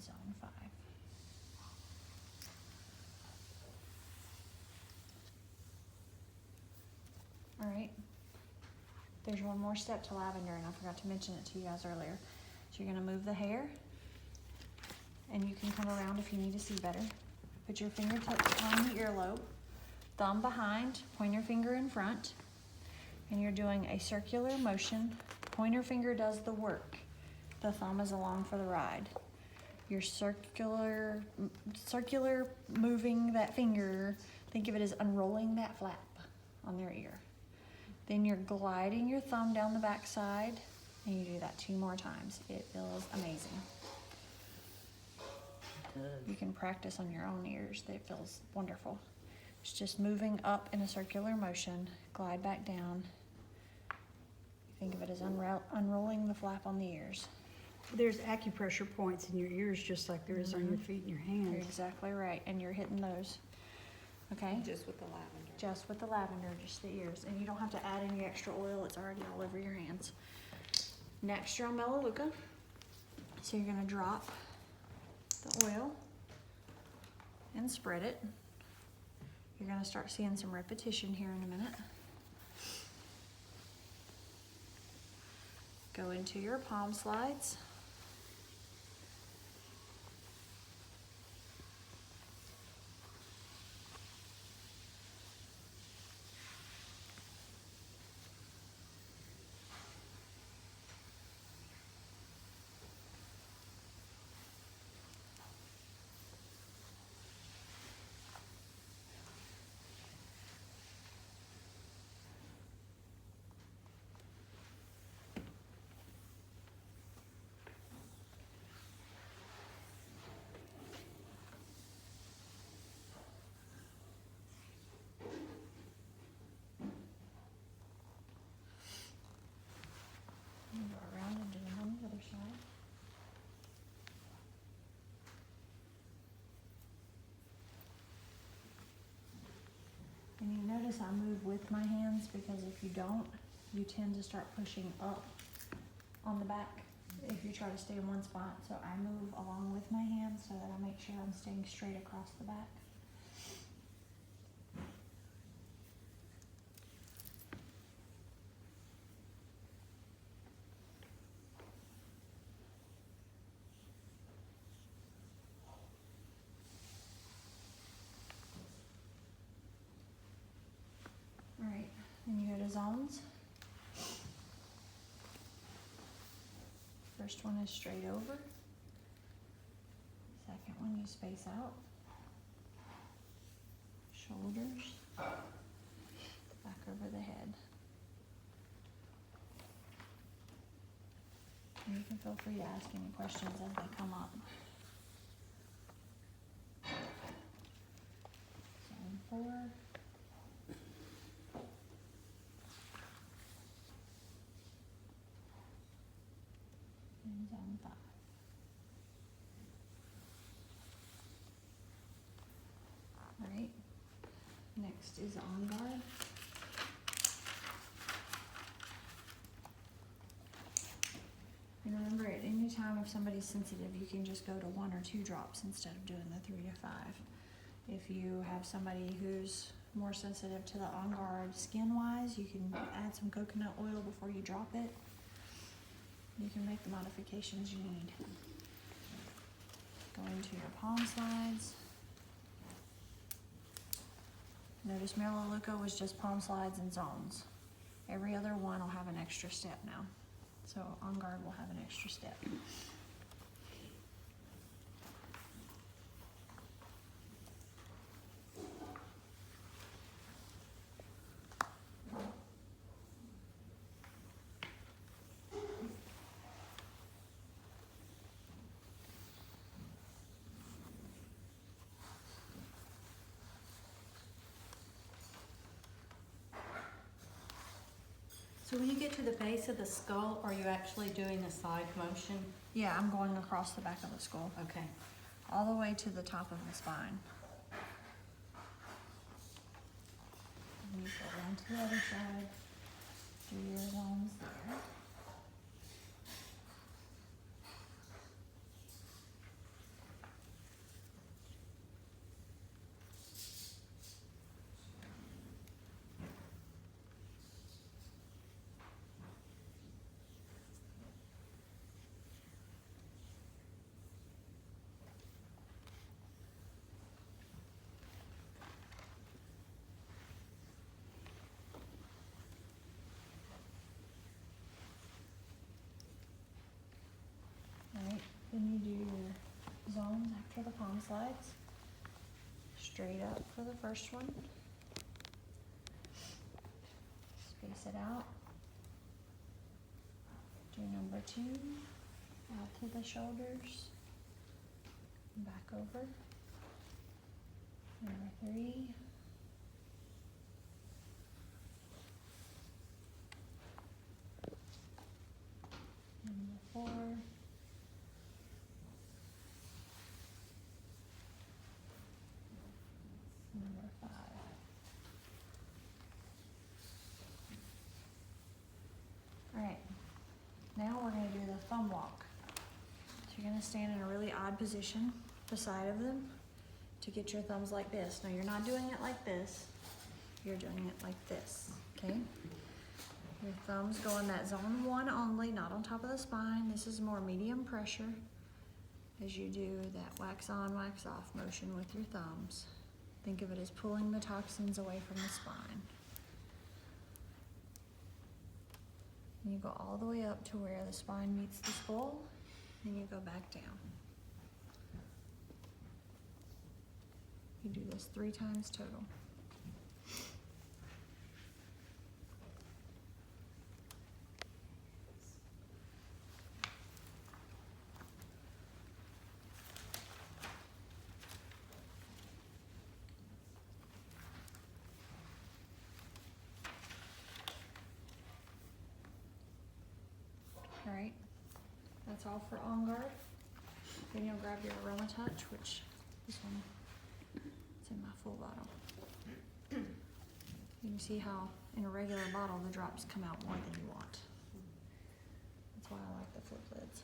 zone 5. All right, there's one more step to lavender, and I forgot to mention it to you guys earlier. So you're gonna move the hair, and you can come around if you need to see better. Put your fingertips on the earlobe, thumb behind, pointer finger in front, and you're doing a circular motion. Pointer finger does the work. The thumb is along for the ride. You're circular moving that finger. Think of it as unrolling that flap on their ear. Then you're gliding your thumb down the back side, and you do that 2 more times. It feels amazing. You can practice on your own ears. It feels wonderful. It's just moving up in a circular motion, glide back down. Think of it as unrolling the flap on the ears. There's acupressure points in your ears just like there is on your feet and your hands. You're exactly right, and you're hitting those. Okay? Just with the lavender. Just with the lavender, just the ears. And you don't have to add any extra oil. It's already all over your hands. Next, you're on Melaleuca. So you're gonna drop the oil and spread it. You're gonna start seeing some repetition here in a minute. Go into your palm slides. And go around and do it on the other side. And you notice I move with my hands because if you don't, you tend to start pushing up on the back if you try to stay in one spot. So I move along with my hands so that I make sure I'm staying straight across the back. All right, then you go to zones. First one is straight over. Second one you space out. Shoulders. Back over the head. And you can feel free to ask any questions as they come up. Zone 4. And zone 5. Alright, next is on guard. And remember, at any time if somebody's sensitive, you can just go to 1 or 2 drops instead of doing the 3 to 5. If you have somebody who's more sensitive to the on guard skin-wise, you can add some coconut oil before you drop it. You can make the modifications you need. Go into your palm slides. Notice Melaleuca was just palm slides and zones. Every other one will have an extra step now. So on guard will have an extra step. So when you get to the base of the skull, are you actually doing a side motion? Yeah, I'm going across the back of the skull, Okay. all the way to the top of the spine. And you go around to the other side, do your zones there. Then you do your zones after the palm slides. Straight up for the first one. Space it out. Do number 2, out to the shoulders. Back over. Number 3. Number 4. Number 5. Alright, now we're going to do the thumb walk. So you're going to stand in a really odd position beside of them to get your thumbs like this. Now you're not doing it like this, you're doing it like this, okay? Your thumbs go in that zone 1 only, not on top of the spine. This is more medium pressure as you do that wax on, wax off motion with your thumbs. Think of it as pulling the toxins away from the spine. And you go all the way up to where the spine meets the skull, and you go back down. You do this 3 times total. Alright, that's all for on guard. Then you'll grab your aromatouch, which this one, it's in my full bottle. You can see how in a regular bottle the drops come out more than you want. That's why I like the flip lids.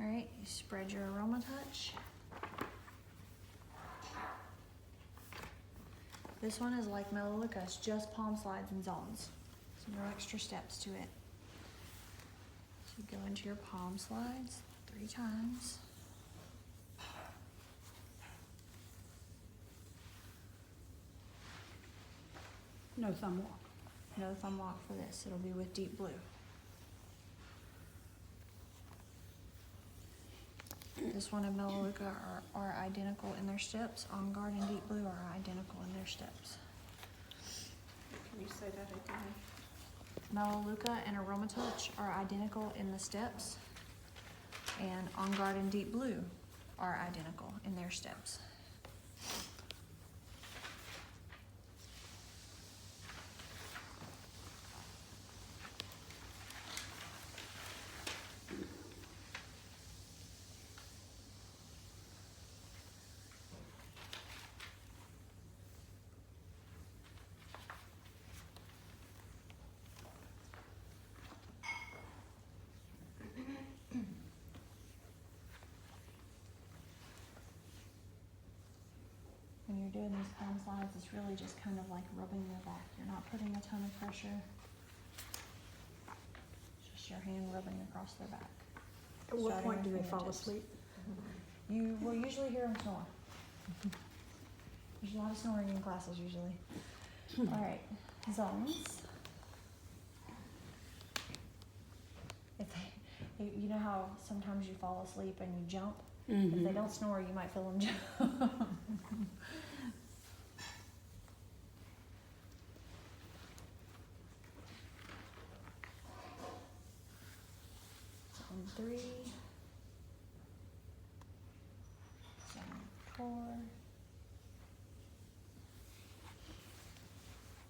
Alright, you spread your aromatouch. This one is like Melaleuca, it's just palm slides and zones. So no extra steps to it. So go into your palm slides 3 times. No thumb walk. No thumb walk for this, it'll be with deep blue. This one and Melaleuca are identical in their steps. On Guard and Deep Blue are identical in their steps. Can you say that again? Melaleuca and aromatouch are identical in the steps, and On Guard and Deep Blue are identical in their steps. When you're doing these palm slides, it's really just kind of like rubbing your back. You're not putting a ton of pressure. It's just your hand rubbing across their back. At what Starting point do with they fall fingertips. asleep? You will usually hear them snore. There's a lot of snoring in classes usually. Alright, zones. If they, you know how sometimes you fall asleep and you jump? If they don't snore, you might feel them jump. Zone 3. Zone 4.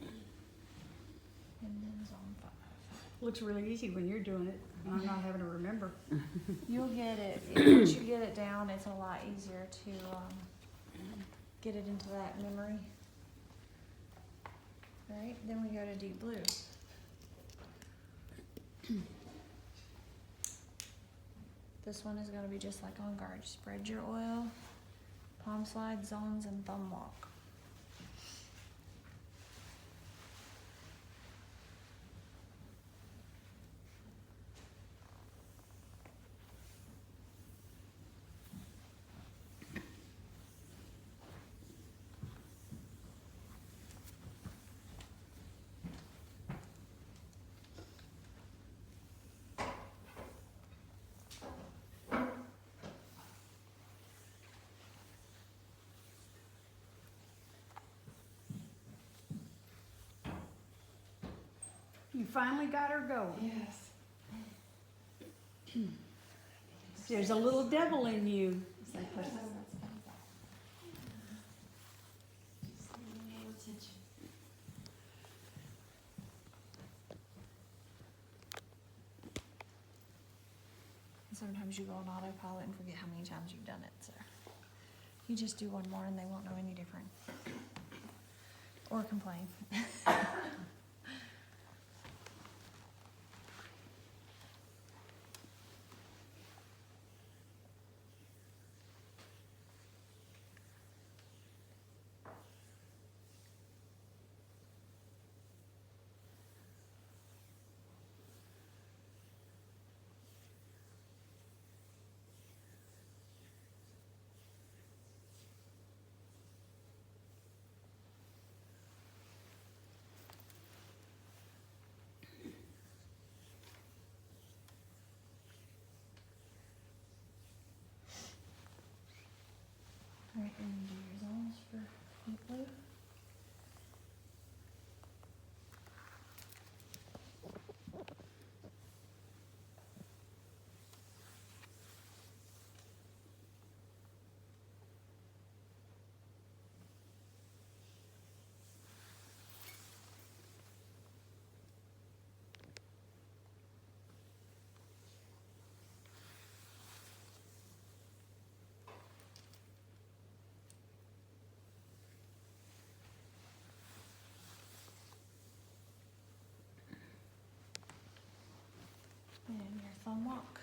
And then zone 5. Looks really easy when you're doing it, and I'm not having to remember. You'll get it. Once you get it down, it's a lot easier to get it into that memory. Alright, then we go to Deep Blue. This one is going to be just like On Guard. Spread your oil, palm slide, zones, and thumb walk. You finally got her going. Yes. There's a little devil in you. Sometimes you go on autopilot and forget how many times you've done it, so. You just do one more and they won't know any different. Or complain. Alright, and do your zones for deep blue. And your thumb walk.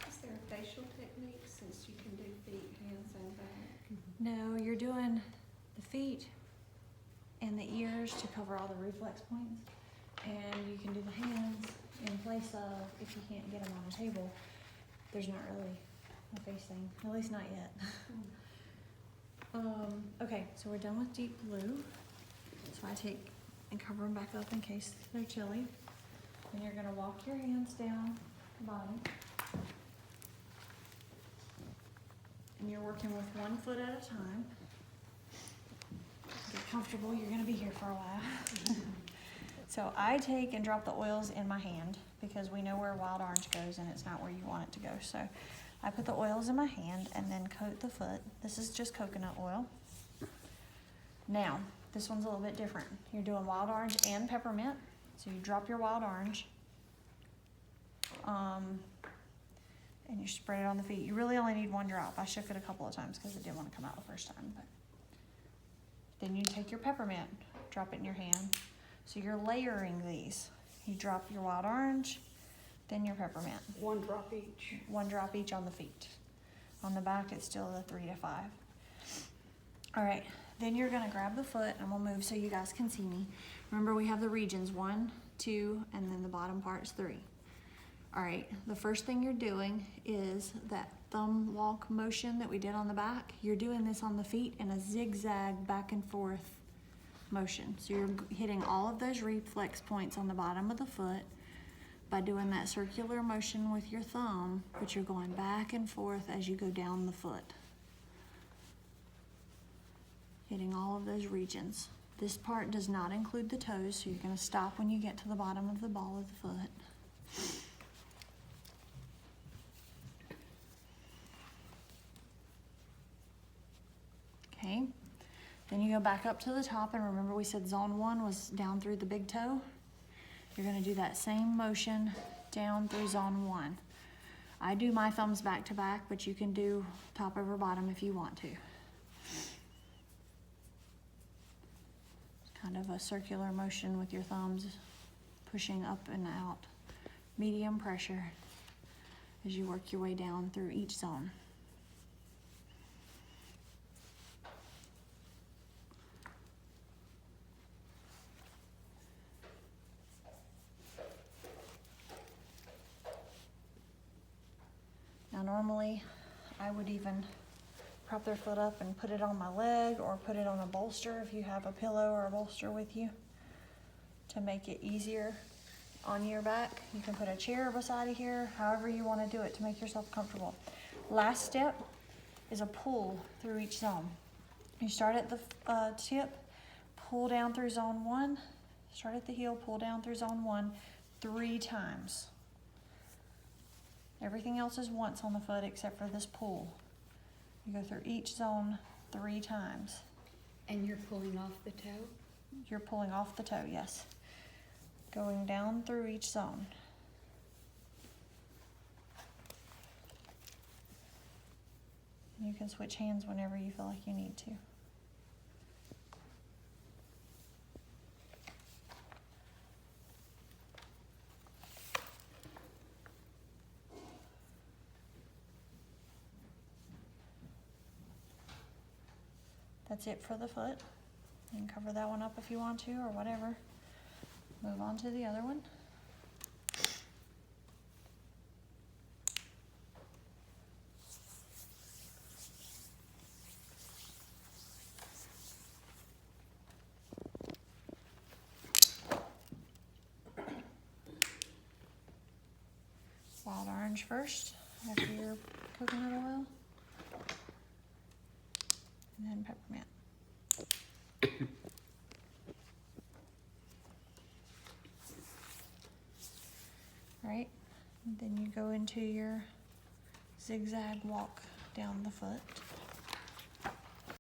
Is there a facial technique since you can do feet, hands, and back? No, you're doing the feet and the ears to cover all the reflex points. And you can do the hands in place of, if you can't get them on a table, there's not really a face thing, at least not yet. Okay, so we're done with deep blue. So I take and cover them back up in case they're chilly. Then you're gonna walk your hands down the bottom. And you're working with 1 foot at a time. Get comfortable, you're gonna be here for a while. So I take and drop the oils in my hand because we know where wild orange goes and it's not where you want it to go. So I put the oils in my hand and then coat the foot. This is just coconut oil. Now, this one's a little bit different. You're doing wild orange and peppermint. So you drop your wild orange. And you spread it on the feet. You really only need 1 drop. I shook it a couple of times because it didn't want to come out the first time. But then you take your peppermint, drop it in your hand. So you're layering these. You drop your wild orange, then your peppermint. 1 drop each. 1 drop each on the feet. On the back, it's still the 3 to 5. All right, then you're gonna grab the foot and we'll move so you guys can see me. Remember, we have the regions 1, 2, and then the bottom part's 3. All right, the first thing you're doing is that thumb walk motion that we did on the back. You're doing this on the feet in a zigzag back and forth motion. So you're hitting all of those reflex points on the bottom of the foot by doing that circular motion with your thumb, but you're going back and forth as you go down the foot. Hitting all of those regions. This part does not include the toes, so you're gonna stop when you get to the bottom of the ball of the foot. Okay, then you go back up to the top, and remember we said zone 1 was down through the big toe? You're gonna do that same motion down through zone 1. I do my thumbs back to back, but you can do top over bottom if you want to. It's kind of a circular motion with your thumbs pushing up and out. Medium pressure as you work your way down through each zone. Now normally, I would even prop their foot up and put it on my leg or put it on a bolster if you have a pillow or a bolster with you to make it easier on your back. You can put a chair beside of here, however you want to do it to make yourself comfortable. Last step is a pull through each zone. You start at the tip, pull down through zone 1, start at the heel, pull down through zone 1 3 times. Everything else is once on the foot except for this pull. You go through each zone 3 times. And you're pulling off the toe? You're pulling off the toe, yes. Going down through each zone. You can switch hands whenever you feel like you need to. That's it for the foot. You can cover that one up if you want to or whatever. Move on to the other one. Wild orange first, after your coconut oil. And then peppermint. Right, and then you go into your zigzag walk down the foot.